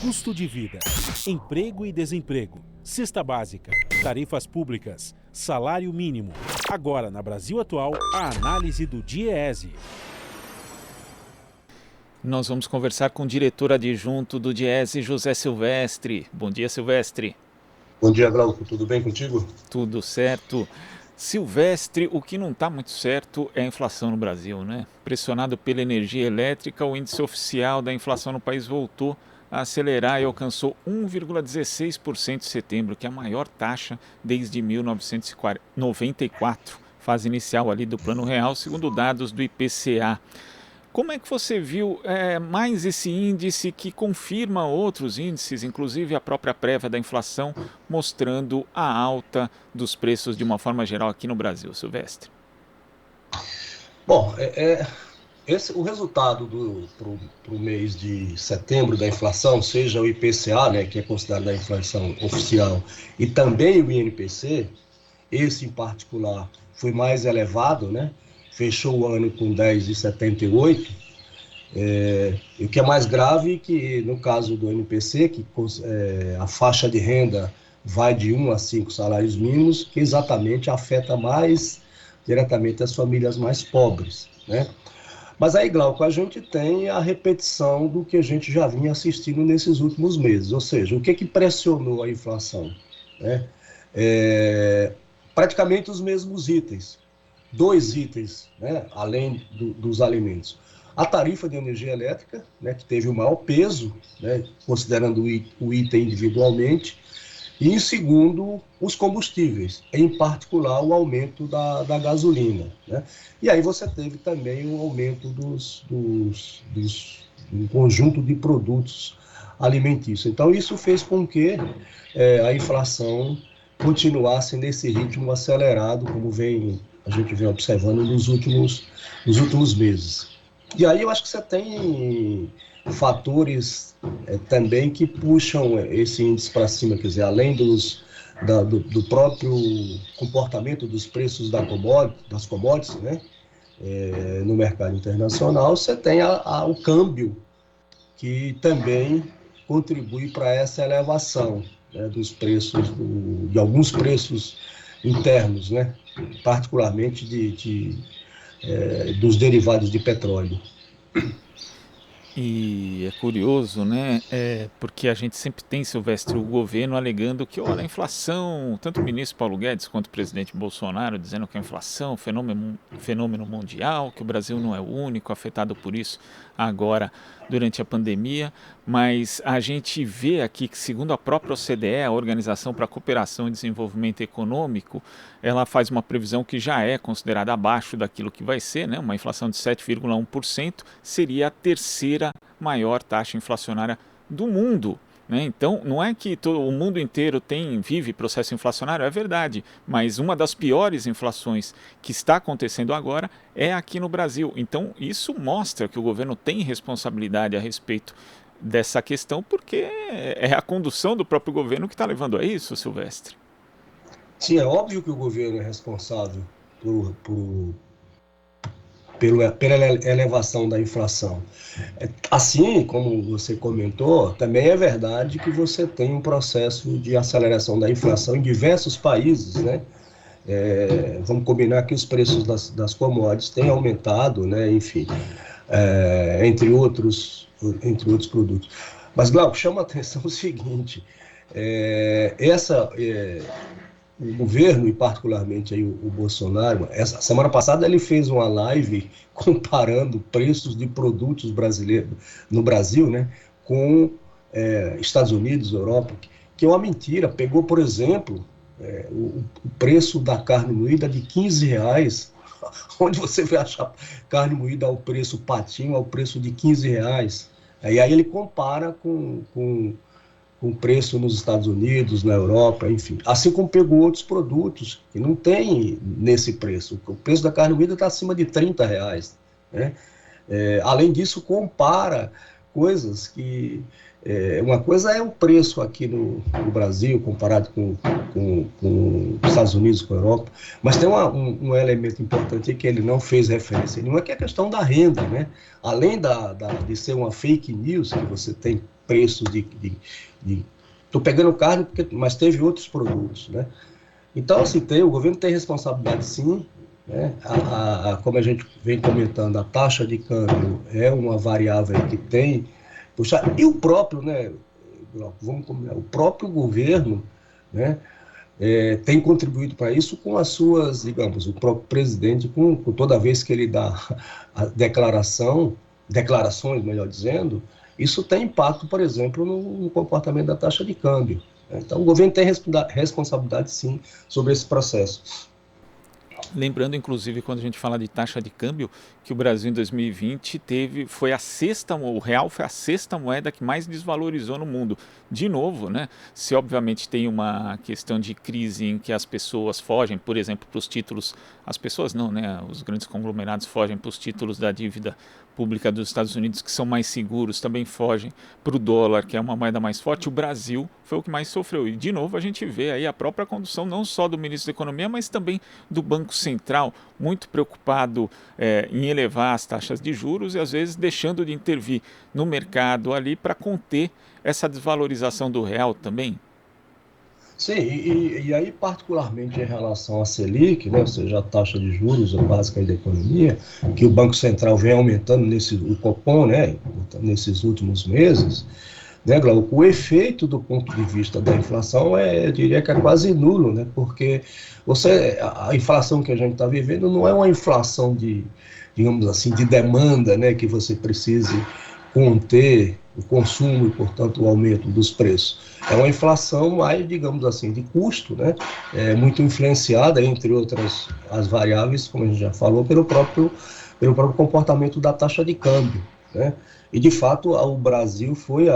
Custo de vida, emprego e desemprego, cesta básica, tarifas públicas, salário mínimo. Agora, na Brasil Atual, a análise do DIEESE. Nós vamos conversar com o diretor adjunto do DIEESE, José Silvestre. Bom dia, Silvestre. Bom dia, Glauco. Tudo bem contigo? Tudo certo. Silvestre, o que não está muito certo é a inflação no Brasil, né? Pressionado pela energia elétrica, o índice oficial da inflação no país voltou a acelerar e alcançou 1,16% em setembro, que é a maior taxa desde 1994, fase inicial ali do Plano Real, segundo dados do IPCA. Como é que você viu mais esse índice que confirma outros índices, inclusive a própria prévia da inflação, mostrando a alta dos preços de uma forma geral aqui no Brasil, Silvestre? Bom, o resultado para o mês de setembro da inflação, seja o IPCA, né, que é considerado a inflação oficial, e também o INPC, esse em particular foi mais elevado, né? Fechou o ano com 10,78, e o que é mais grave que no caso do INPC, que a faixa de renda vai de 1 a 5 salários mínimos, que exatamente afeta mais diretamente as famílias mais pobres, né? Mas aí, Glauco, a gente tem a repetição do que a gente já vinha assistindo nesses últimos meses, ou seja, o que pressionou a inflação, né? Praticamente os mesmos itens, dois itens, né, além dos alimentos. A tarifa de energia elétrica, né, que teve o maior peso, né, considerando o item individualmente, e em segundo, os combustíveis, em particular o aumento da gasolina, né? E aí você teve também o aumento um conjunto de produtos alimentícios. Então isso fez com que a inflação continuasse nesse ritmo acelerado, como a gente vem observando nos últimos meses. E aí eu acho que você tem fatores também que puxam esse índice para cima, quer dizer, além do próprio comportamento dos preços das commodities, né, no mercado internacional, você tem o câmbio, que também contribui para essa elevação, né, dos preços, de alguns preços internos, né, particularmente dos derivados de petróleo. E é curioso, né? Porque a gente sempre tem, Silvestre, o governo alegando que, olha, a inflação, tanto o ministro Paulo Guedes quanto o presidente Bolsonaro dizendo que a inflação é um fenômeno mundial, que o Brasil não é o único afetado por isso agora durante a pandemia, mas a gente vê aqui que, segundo a própria OCDE, a Organização para a Cooperação e Desenvolvimento Econômico, ela faz uma previsão que já é considerada abaixo daquilo que vai ser, né? Uma inflação de 7,1% seria a terceira maior taxa inflacionária do mundo, né? Então, não é que o mundo inteiro vive processo inflacionário, é verdade, mas uma das piores inflações que está acontecendo agora é aqui no Brasil. Então, isso mostra que o governo tem responsabilidade a respeito dessa questão, porque é a condução do próprio governo que está levando a isso, Silvestre. Sim, é óbvio que o governo é responsável pela elevação da inflação. Assim como você comentou, também é verdade que você tem um processo de aceleração da inflação em diversos países, né? Vamos combinar que os preços das commodities têm aumentado, né? Enfim, entre outros produtos. Mas, Glauco, chama a atenção o seguinte, o governo, e particularmente aí o Bolsonaro, essa semana passada ele fez uma live comparando preços de produtos brasileiros no Brasil, né, com Estados Unidos, Europa, que é uma mentira. Pegou, por exemplo, o preço da carne moída de R$15, onde você vai achar carne moída ao preço patinho, ao preço de R$15. E aí ele compara com preço nos Estados Unidos, na Europa, enfim. Assim como pegou outros produtos que não tem nesse preço. O preço da carne moída está acima de R$30, né? Além disso, compara coisas que Uma coisa é o preço aqui no Brasil, comparado com os Estados Unidos, com a Europa, mas tem um elemento importante que ele não fez referência nenhuma, que é a questão da renda, né? Além de ser uma fake news, que você tem preço estou pegando carne, mas teve outros produtos, né? Então, assim, o governo tem responsabilidade, sim, né? Como a gente vem comentando, a taxa de câmbio é uma variável que tem puxar, e o próprio, né, vamos combinar, o próprio governo, né, tem contribuído para isso com as suas, digamos, o próprio presidente, com toda vez que ele dá a declarações, melhor dizendo, isso tem impacto, por exemplo, no comportamento da taxa de câmbio. Então, o governo tem responsabilidade, sim, sobre esse processo. Lembrando, inclusive, quando a gente fala de taxa de câmbio, que o Brasil em 2020 o real foi a sexta moeda que mais desvalorizou no mundo. De novo, né? Se obviamente tem uma questão de crise em que as pessoas fogem, por exemplo, para os títulos, as pessoas não, né? Os grandes conglomerados fogem para os títulos da dívida pública dos Estados Unidos, que são mais seguros, também fogem para o dólar, que é uma moeda mais forte. O Brasil foi o que mais sofreu. E, de novo, a gente vê aí a própria condução não só do ministro da Economia, mas também do Banco Central, muito preocupado em elevar as taxas de juros e, às vezes, deixando de intervir no mercado ali para conter essa desvalorização do real também. Sim, e aí particularmente em relação à Selic, né, ou seja, a taxa de juros básica da economia, que o Banco Central vem aumentando, o Copom, né, nesses últimos meses, né, Glauco, o efeito do ponto de vista da inflação eu diria que é quase nulo, né, porque a inflação que a gente está vivendo não é uma inflação digamos assim, de demanda, né, que você precise conter o consumo e, portanto, o aumento dos preços. É uma inflação mais, digamos assim, de custo, né? Muito influenciada, entre outras as variáveis, como a gente já falou, pelo próprio comportamento da taxa de câmbio, né? E, de fato, o Brasil foi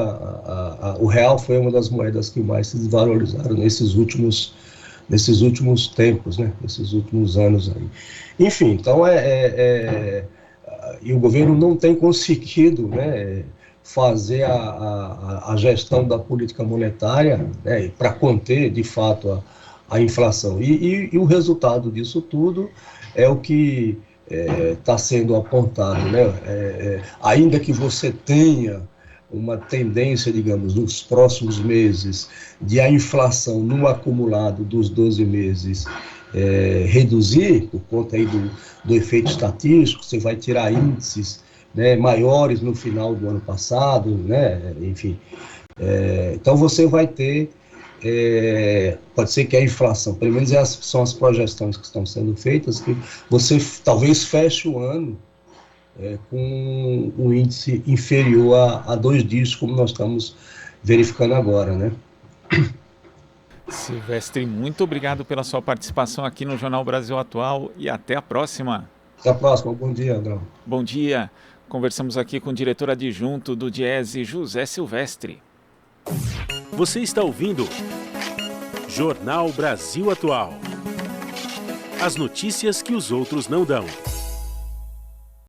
o real foi uma das moedas que mais se desvalorizaram nesses últimos tempos, né? Nesses últimos anos aí. Enfim, então e o governo não tem conseguido, né, fazer a gestão da política monetária, né, para conter, de fato, a inflação. E o resultado disso tudo é o que está sendo apontado, né? Ainda que você tenha uma tendência, digamos, nos próximos meses, de a inflação no acumulado dos 12 meses reduzir, por conta aí do efeito estatístico, você vai tirar índices, né, maiores no final do ano passado, né, enfim. Então você vai ter, pode ser que a inflação, pelo menos são as projeções que estão sendo feitas, que você talvez feche o ano com um índice inferior a 2 dígitos, como nós estamos verificando agora, né? Silvestre, muito obrigado pela sua participação aqui no Jornal Brasil Atual e até a próxima. Até a próxima. Bom dia, André. Bom dia. Conversamos aqui com o diretor adjunto do Diese, José Silvestre. Você está ouvindo Jornal Brasil Atual. As notícias que os outros não dão.